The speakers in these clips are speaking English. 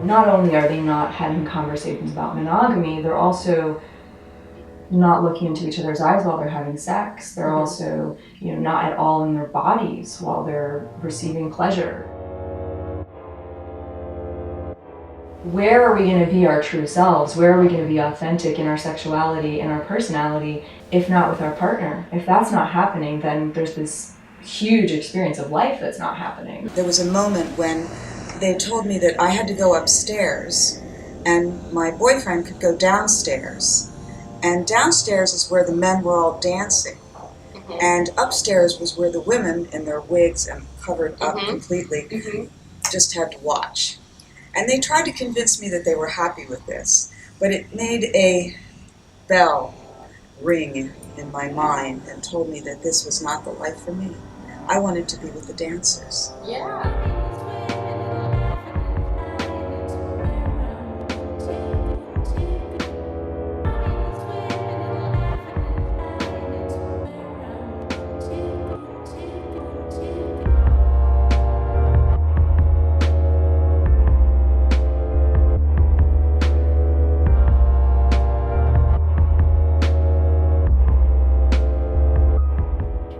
Not only are they not having conversations about monogamy, they're also not looking into each other's eyes while they're having sex. They're also, not at all in their bodies while they're receiving pleasure. Where are we going to be our true selves? Where are we going to be authentic in our sexuality and our personality, if not with our partner? If that's not happening, then there's this huge experience of life that's not happening. There was a moment when they told me that I had to go upstairs and my boyfriend could go downstairs. And downstairs is where the men were all dancing. And upstairs was where the women in their wigs and covered up completely just had to watch. And they tried to convince me that they were happy with this, but it made a bell ring in my mind and told me that this was not the life for me. I wanted to be with the dancers. Yeah.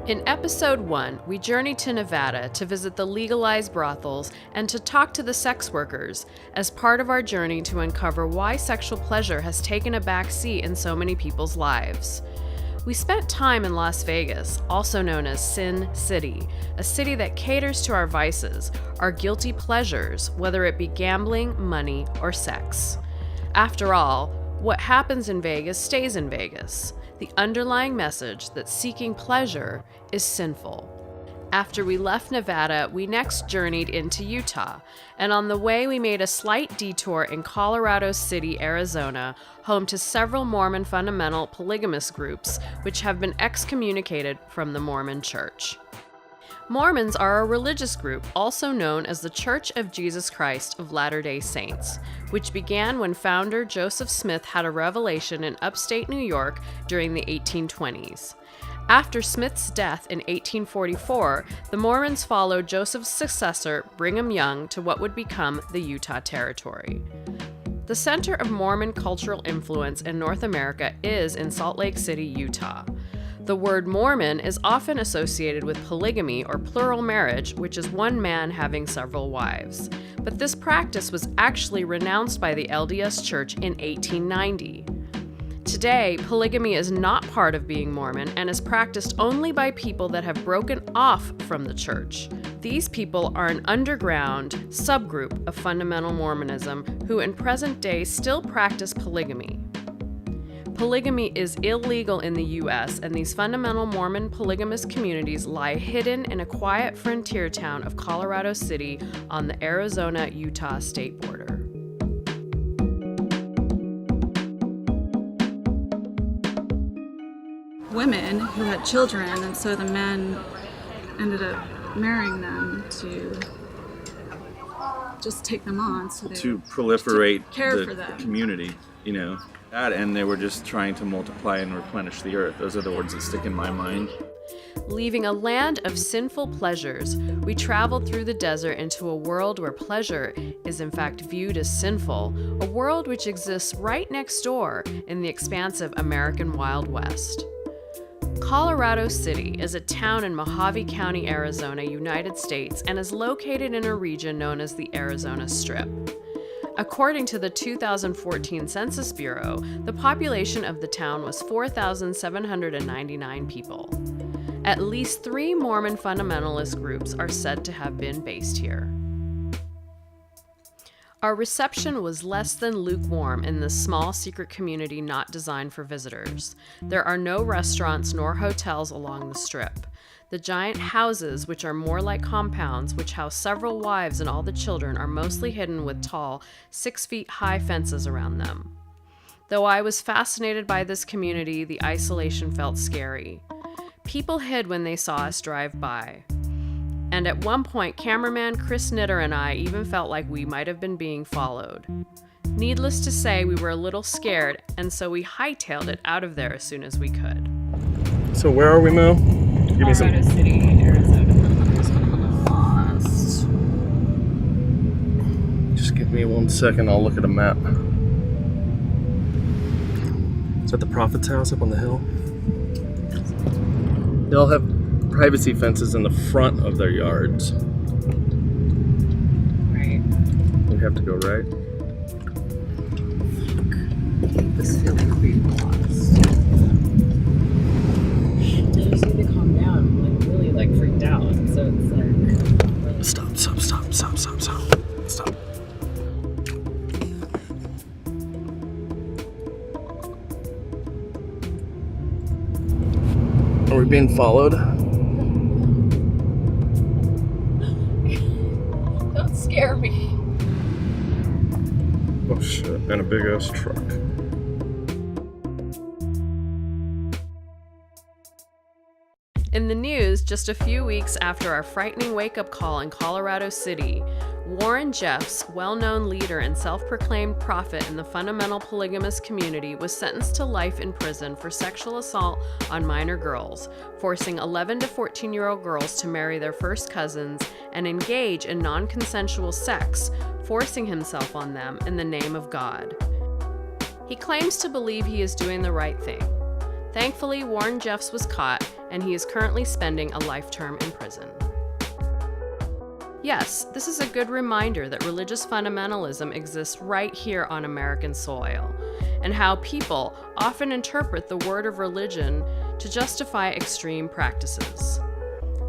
In episode 1, we journeyed to Nevada to visit the legalized brothels and to talk to the sex workers as part of our journey to uncover why sexual pleasure has taken a back seat in so many people's lives. We spent time in Las Vegas, also known as Sin City, a city that caters to our vices, our guilty pleasures, whether it be gambling, money, or sex. After all, what happens in Vegas stays in Vegas. The underlying message that seeking pleasure is sinful. After we left Nevada, we next journeyed into Utah, and on the way we made a slight detour in Colorado City, Arizona, home to several Mormon fundamental polygamous groups which have been excommunicated from the Mormon Church. Mormons are a religious group also known as the Church of Jesus Christ of Latter-day Saints, which began when founder Joseph Smith had a revelation in upstate New York during the 1820s. After Smith's death in 1844, the Mormons followed Joseph's successor, Brigham Young, to what would become the Utah Territory. The center of Mormon cultural influence in North America is in Salt Lake City, Utah. The word Mormon is often associated with polygamy or plural marriage, which is one man having several wives. But this practice was actually renounced by the LDS Church in 1890. Today, polygamy is not part of being Mormon and is practiced only by people that have broken off from the church. These people are an underground subgroup of fundamental Mormonism who in present day still practice polygamy. Polygamy is illegal in the U.S., and these fundamental Mormon polygamous communities lie hidden in a quiet frontier town of Colorado City on the Arizona-Utah state border. Women who had children, and so the men ended up marrying them to just take them on. So to proliferate care the for them. Community, That, and they were just trying to multiply and replenish the earth. Those are the words that stick in my mind. Leaving a land of sinful pleasures, we traveled through the desert into a world where pleasure is in fact viewed as sinful, a world which exists right next door in the expansive American Wild West. Colorado City is a town in Mojave County, Arizona, United States, and is located in a region known as the Arizona Strip. According to the 2014 Census Bureau, the population of the town was 4,799 people. At least 3 Mormon fundamentalist groups are said to have been based here. Our reception was less than lukewarm in this small secret community not designed for visitors. There are no restaurants nor hotels along the strip. The giant houses, which are more like compounds, which house several wives and all the children, are mostly hidden with tall, 6-feet-high fences around them. Though I was fascinated by this community, the isolation felt scary. People hid when they saw us drive by. And at one point, cameraman Chris Knitter and I even felt like we might have been being followed. Needless to say, we were a little scared, and so we hightailed it out of there as soon as we could. So where are we, Mo? Give me some. Colorado City, Arizona. Just Give me 1 second, I'll look at a map. Is that the prophet's house up on the hill? They all have privacy fences in the front of their yards. Right. We have to go right. This feeling pretty lost. I just need to calm down. I'm really freaked out. So it's really... Stop. Are we being followed? Don't scare me. Oh shit, and a big ass truck. In the news, just a few weeks after our frightening wake-up call in Colorado City, Warren Jeffs, well-known leader and self-proclaimed prophet in the fundamental polygamous community, was sentenced to life in prison for sexual assault on minor girls, forcing 11 to 14-year-old girls to marry their first cousins and engage in non-consensual sex, forcing himself on them in the name of God. He claims to believe he is doing the right thing. Thankfully, Warren Jeffs was caught, and he is currently spending a life term in prison. Yes, this is a good reminder that religious fundamentalism exists right here on American soil, and how people often interpret the word of religion to justify extreme practices.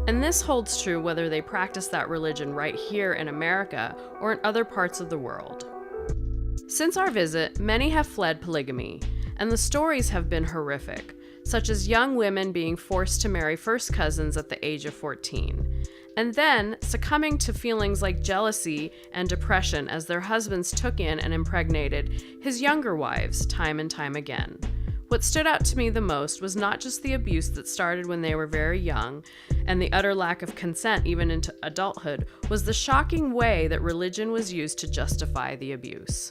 And this holds true whether they practice that religion right here in America or in other parts of the world. Since our visit, many have fled polygamy, and the stories have been horrific, such as young women being forced to marry first cousins at the age of 14, and then succumbing to feelings like jealousy and depression as their husbands took in and impregnated his younger wives time and time again. What stood out to me the most was not just the abuse that started when they were very young, and the utter lack of consent even into adulthood, was the shocking way that religion was used to justify the abuse.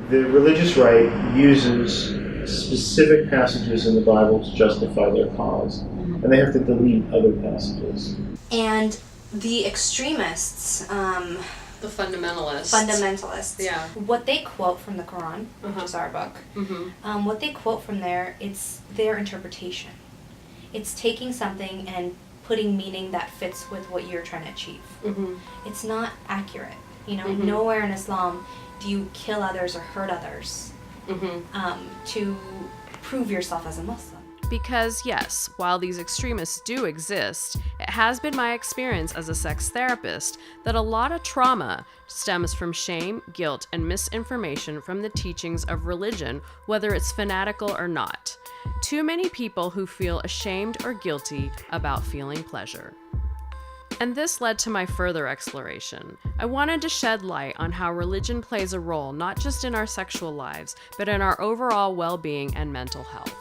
The religious right uses specific passages in the Bible to justify their cause, and they have to delete other passages. And the extremists, The fundamentalists. yeah, what they quote from the Quran, which is our book, what they quote from there, it's their interpretation. It's taking something and putting meaning that fits with what you're trying to achieve. It's not accurate. Nowhere in Islam do you kill others or hurt others to prove yourself as a Muslim. Because yes, while these extremists do exist, it has been my experience as a sex therapist that a lot of trauma stems from shame, guilt, and misinformation from the teachings of religion, whether it's fanatical or not. Too many people who feel ashamed or guilty about feeling pleasure. And this led to my further exploration. I wanted to shed light on how religion plays a role not just in our sexual lives, but in our overall well-being and mental health.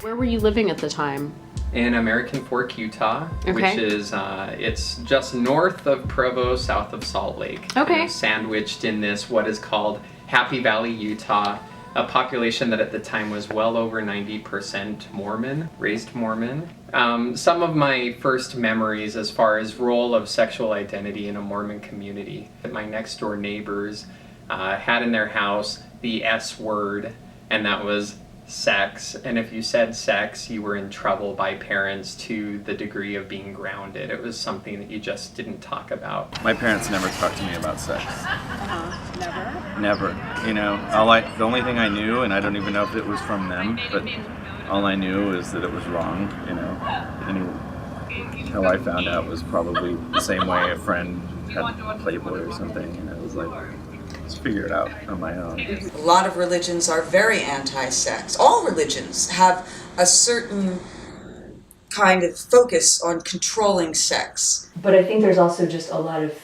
Where were you living at the time? In American Fork, Utah, Okay. which is, it's just north of Provo, south of Salt Lake. Okay. Kind of sandwiched in this, what is called Happy Valley, Utah, a population that at the time was well over 90% Mormon, raised Mormon. Some of my first memories as far as role of sexual identity in a Mormon community, that my next door neighbors had in their house the S word, and that was sex, and if you said sex, you were in trouble by parents to the degree of being grounded. It was something that you just didn't talk about. My parents never talked to me about sex. Never? Never. The only thing I knew, and I don't even know if it was from them, but all I knew is that it was wrong, And how I found out was probably the same way a friend had Playboy or something, and it was like, let's figure it out on my own. A lot of religions are very anti-sex. All religions have a certain kind of focus on controlling sex. But I think there's also just a lot of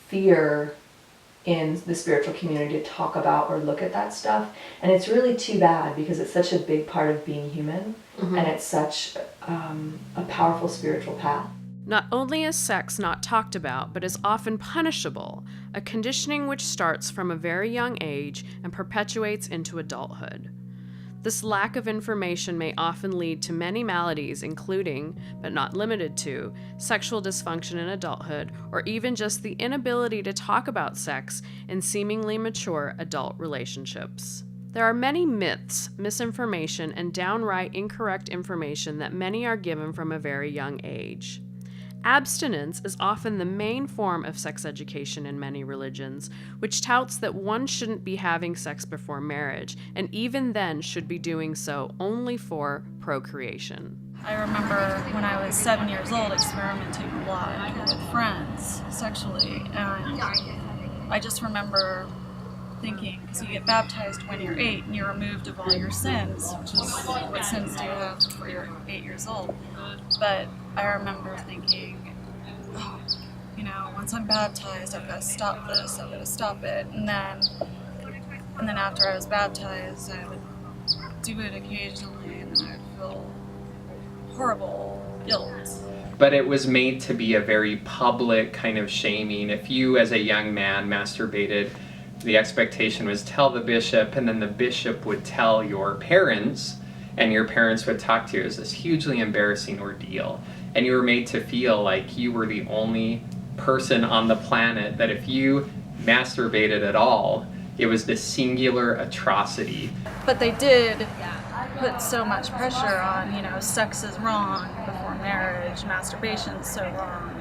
fear in the spiritual community to talk about or look at that stuff. And it's really too bad because it's such a big part of being human, and it's such a powerful spiritual path. Not only is sex not talked about, but is often punishable, a conditioning which starts from a very young age and perpetuates into adulthood. This lack of information may often lead to many maladies, including, but not limited to, sexual dysfunction in adulthood, or even just the inability to talk about sex in seemingly mature adult relationships. There are many myths, misinformation, and downright incorrect information that many are given from a very young age. Abstinence is often the main form of sex education in many religions, which touts that one shouldn't be having sex before marriage, and even then should be doing so only for procreation. I remember when I was 7 years old experimenting a lot with friends sexually, and I just remember thinking, because you get baptized when you're 8 and you're removed of all your sins, which is what sins do you have before you're 8 years old. But I remember thinking, oh, once I'm baptized, I've got to stop this, I've got to stop it. And then after I was baptized, I would do it occasionally, and then I'd feel horrible guilt. But it was made to be a very public kind of shaming. If you, as a young man, masturbated, the expectation was tell the bishop, and then the bishop would tell your parents, and your parents would talk to you. It was this hugely embarrassing ordeal. And you were made to feel like you were the only person on the planet that if you masturbated at all, it was this singular atrocity. But they did put so much pressure on, sex is wrong before marriage, masturbation's so wrong.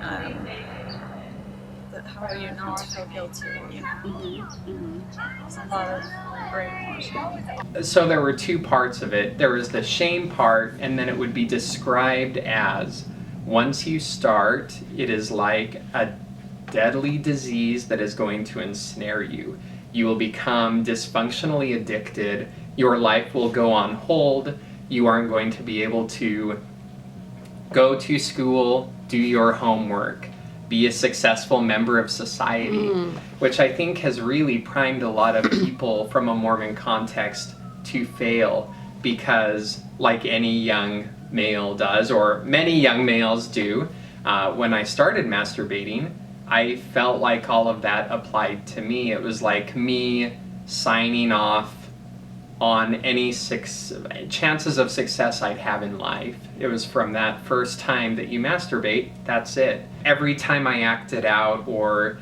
How are you not to feel guilty? There's a lot of brainwashing. So there were two parts of it. There was the shame part, and then it would be described as, once you start, it is like a deadly disease that is going to ensnare you. You will become dysfunctionally addicted. Your life will go on hold. You aren't going to be able to go to school, do your homework, be a successful member of society, which I think has really primed a lot of people from a Mormon context to fail, because like any young male does, or many young males do, when I started masturbating, I felt like all of that applied to me. It was like me signing off on any chances of success I'd have in life. It was from that first time that you masturbate, that's it. Every time I acted out or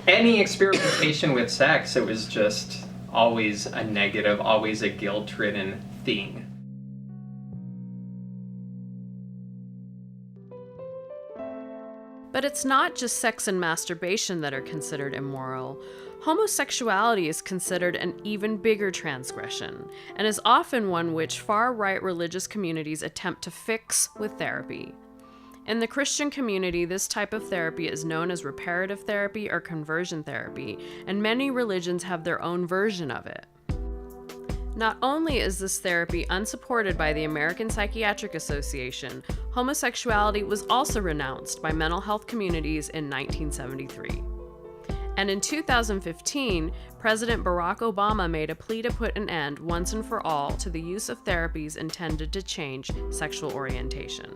any experimentation with sex, it was just always a negative, always a guilt-ridden thing. But it's not just sex and masturbation that are considered immoral. Homosexuality is considered an even bigger transgression, and is often one which far-right religious communities attempt to fix with therapy. In the Christian community, this type of therapy is known as reparative therapy or conversion therapy, and many religions have their own version of it. Not only is this therapy unsupported by the American Psychiatric Association, homosexuality was also renounced by mental health communities in 1973. And in 2015, President Barack Obama made a plea to put an end once and for all to the use of therapies intended to change sexual orientation.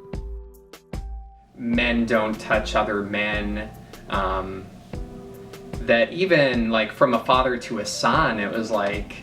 Men don't touch other men. That even like from a father to a son, it was like,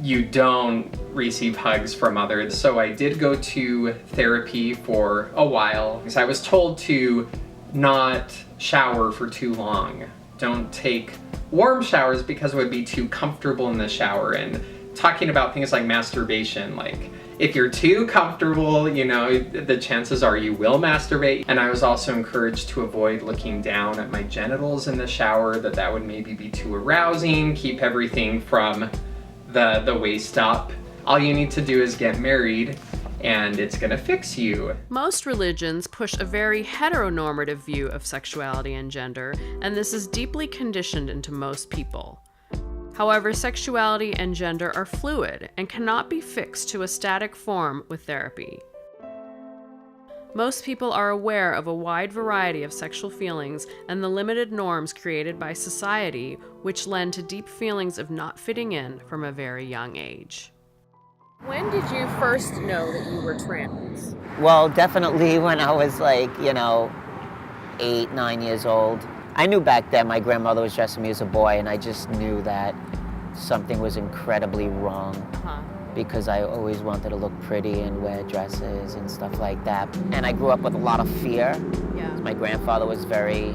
you don't receive hugs from others. So I did go to therapy for a while, because I was told to not shower for too long. Don't take warm showers because it would be too comfortable in the shower. And talking about things like masturbation, like if you're too comfortable, the chances are you will masturbate. And I was also encouraged to avoid looking down at my genitals in the shower, that would maybe be too arousing, keep everything from the waist up. All you need to do is get married, and it's gonna fix you. Most religions push a very heteronormative view of sexuality and gender, and this is deeply conditioned into most people. However, sexuality and gender are fluid and cannot be fixed to a static form with therapy. Most people are aware of a wide variety of sexual feelings and the limited norms created by society, which lend to deep feelings of not fitting in from a very young age. When did you first know that you were trans? Well, definitely when I was 8, 9 years old. I knew back then my grandmother was dressing me as a boy, and I just knew that something was incredibly wrong. Because I always wanted to look pretty and wear dresses and stuff like that. And I grew up with a lot of fear. Yeah. My grandfather was very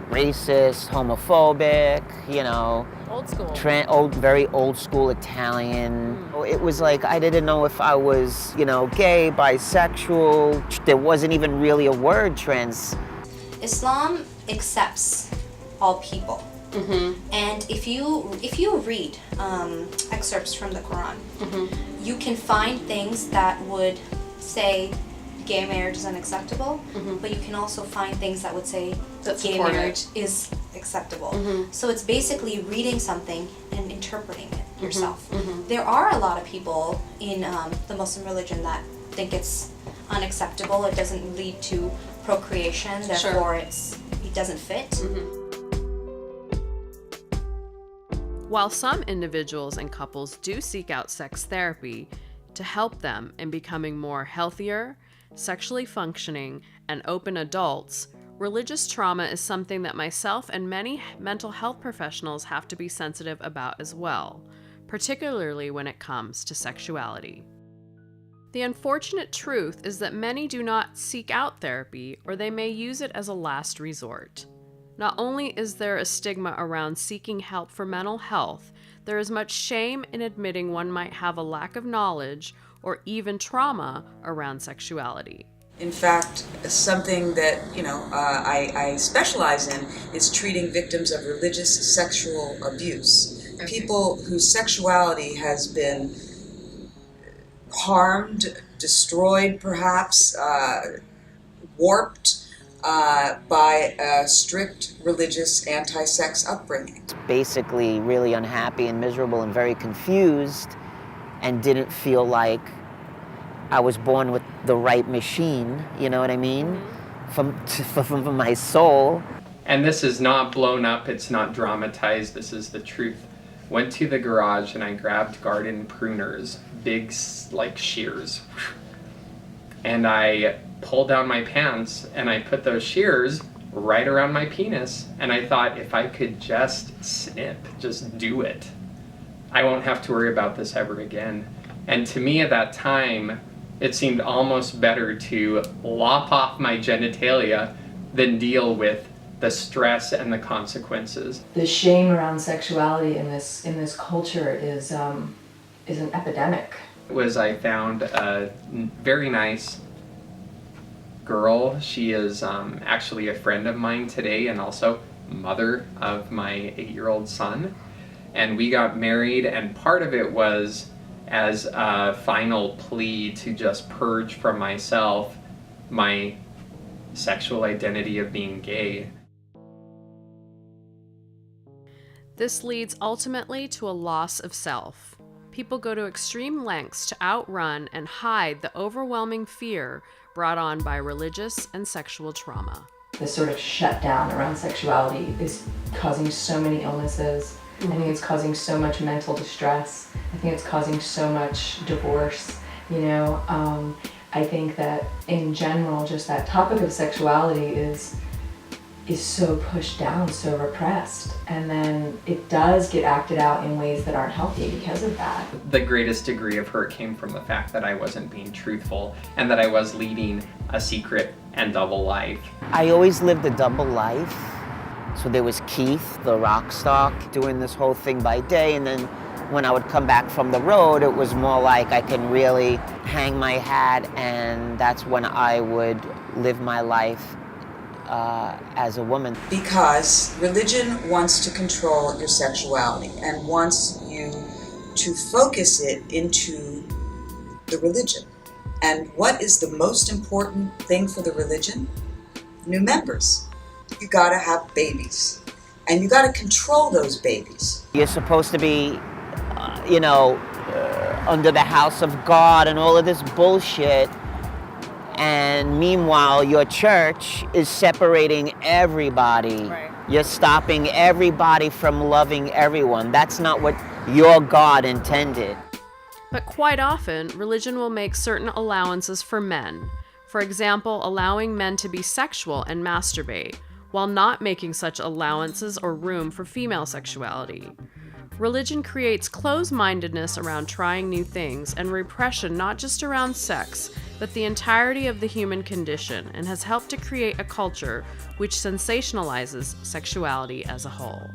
racist, homophobic, you know. Old school. Very old school Italian. It was like I didn't know if I was, you know, gay, bisexual. There wasn't even really a word trans. Islam accepts all people. And if you read excerpts from the Quran, you can find things that would say gay marriage is unacceptable, but you can also find things that would say gay marriage is acceptable. So it's basically reading something and interpreting it yourself. There are a lot of people in the Muslim religion that think it's unacceptable. It doesn't lead to procreation, therefore it doesn't fit. While some individuals and couples do seek out sex therapy to help them in becoming more healthier, sexually functioning, and open adults, religious trauma is something that myself and many mental health professionals have to be sensitive about as well, particularly when it comes to sexuality. The unfortunate truth is that many do not seek out therapy, or they may use it as a last resort. Not only is there a stigma around seeking help for mental health, there is much shame in admitting one might have a lack of knowledge or even trauma around sexuality. In fact, something that I specialize in is treating victims of religious sexual abuse. People whose sexuality has been harmed, destroyed perhaps, warped by a strict religious anti-sex upbringing. Basically really unhappy and miserable and very confused, and didn't feel like I was born with the right machine, you know what I mean? From my soul. And this is not blown up, it's not dramatized, this is the truth. Went to the garage and I grabbed garden pruners, big like shears. And I pulled down my pants and I put those shears right around my penis. And I thought, if I could just snip, just do it, I won't have to worry about this ever again. And to me at that time, it seemed almost better to lop off my genitalia than deal with the stress and the consequences. The shame around sexuality in this culture is an epidemic. I found a very nice girl. She is actually a friend of mine today and also mother of my 8-year-old son. And we got married, and part of it was as a final plea to just purge from myself my sexual identity of being gay. This leads ultimately to a loss of self. People go to extreme lengths to outrun and hide the overwhelming fear brought on by religious and sexual trauma. The sort of shutdown around sexuality is causing so many illnesses. I think it's causing so much mental distress. I think it's causing so much divorce. I think that in general, just that topic of sexuality is so pushed down, so repressed, and then it does get acted out in ways that aren't healthy because of that. The greatest degree of hurt came from the fact that I wasn't being truthful and that I was leading a secret and double life. I always lived a double life. So there was Keith, the rock star, doing this whole thing by day, and then when I would come back from the road, it was more like I can really hang my hat, and that's when I would live my life as a woman. Because religion wants to control your sexuality and wants you to focus it into the religion. And what is the most important thing for the religion? New members. You gotta have babies. And you gotta control those babies. You're supposed to be, under the house of God and all of this bullshit. And meanwhile, your church is separating everybody. Right. You're stopping everybody from loving everyone. That's not what your God intended. But quite often, religion will make certain allowances for men. For example, allowing men to be sexual and masturbate, while not making such allowances or room for female sexuality. Religion creates closed-mindedness around trying new things and repression not just around sex, but the entirety of the human condition, and has helped to create a culture which sensationalizes sexuality as a whole.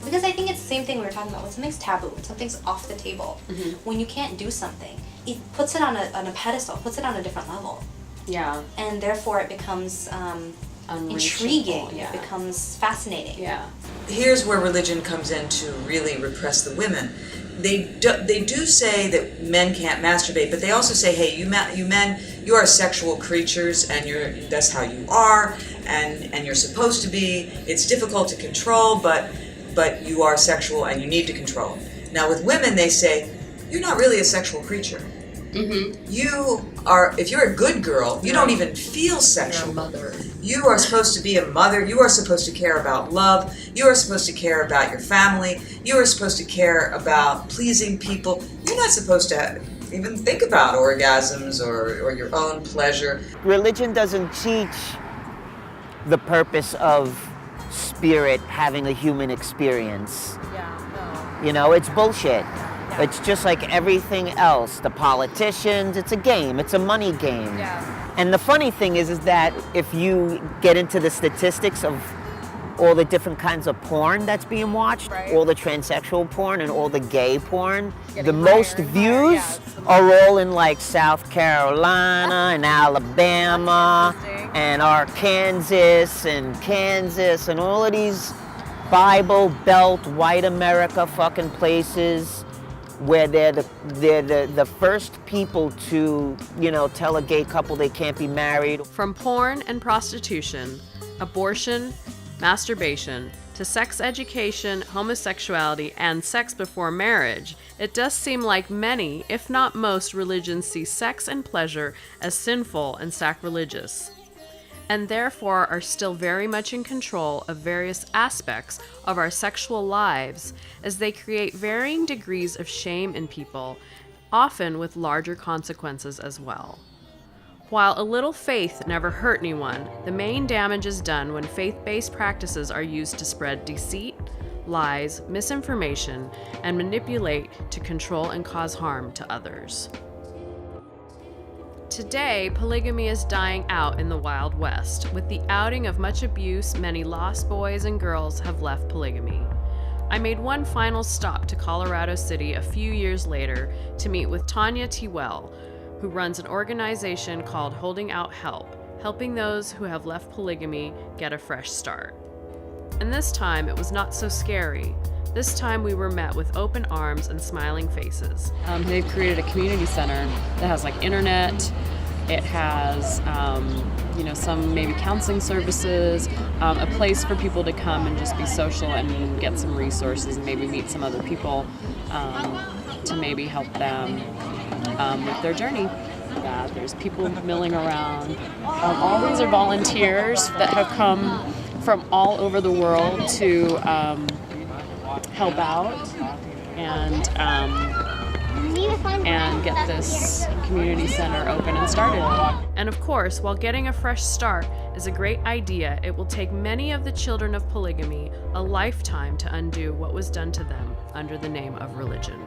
Because I think it's the same thing we were talking about. When something's taboo, when something's off the table, when you can't do something, it puts it on a pedestal, puts it on a different level. Yeah. And therefore it becomes intriguing, yeah. It becomes fascinating. Yeah. Here's where religion comes in to really repress the women. They do say that men can't masturbate, but they also say, hey, you men, you are sexual creatures, and that's how you are, and you're supposed to be. It's difficult to control, but you are sexual and you need to control. Now with women, they say, you're not really a sexual creature. You are, if you're a good girl, you don't even feel sexual. You're a mother. You are supposed to be a mother. You are supposed to care about love. You are supposed to care about your family. You are supposed to care about pleasing people. You're not supposed to even think about orgasms or your own pleasure. Religion doesn't teach the purpose of spirit having a human experience. You know, it's bullshit. It's just like everything else. The politicians, it's a game. It's a money game. And the funny thing is that if you get into the statistics of all the different kinds of porn that's being watched, all the transsexual porn and all the gay porn, the most views are all in like South Carolina and Alabama and Arkansas and Kansas and all of these Bible Belt, white America fucking places where they're the first people to, you know, tell a gay couple they can't be married. From porn and prostitution, abortion, masturbation, to sex education, homosexuality, and sex before marriage, it does seem like many, if not most, religions see sex and pleasure as sinful and sacrilegious, and therefore are still very much in control of various aspects of our sexual lives, as they create varying degrees of shame in people, often with larger consequences as well. While a little faith never hurt anyone, the main damage is done when faith-based practices are used to spread deceit, lies, misinformation, and manipulate to control and cause harm to others. Today, polygamy is dying out in the Wild West. With the outing of much abuse, many lost boys and girls have left polygamy. I made one final stop to Colorado City a few years later to meet with Tanya Tewell, who runs an organization called Holding Out Help, helping those who have left polygamy get a fresh start. And this time, it was not so scary. This time we were met with open arms and smiling faces. They've created a community center that has like internet, it has some maybe counseling services, a place for people to come and just be social and get some resources and maybe meet some other people to maybe help them with their journey. There's people milling around. All these are volunteers that have come from all over the world to help out and get this community center open and started. And of course, while getting a fresh start is a great idea, it will take many of the children of polygamy a lifetime to undo what was done to them under the name of religion.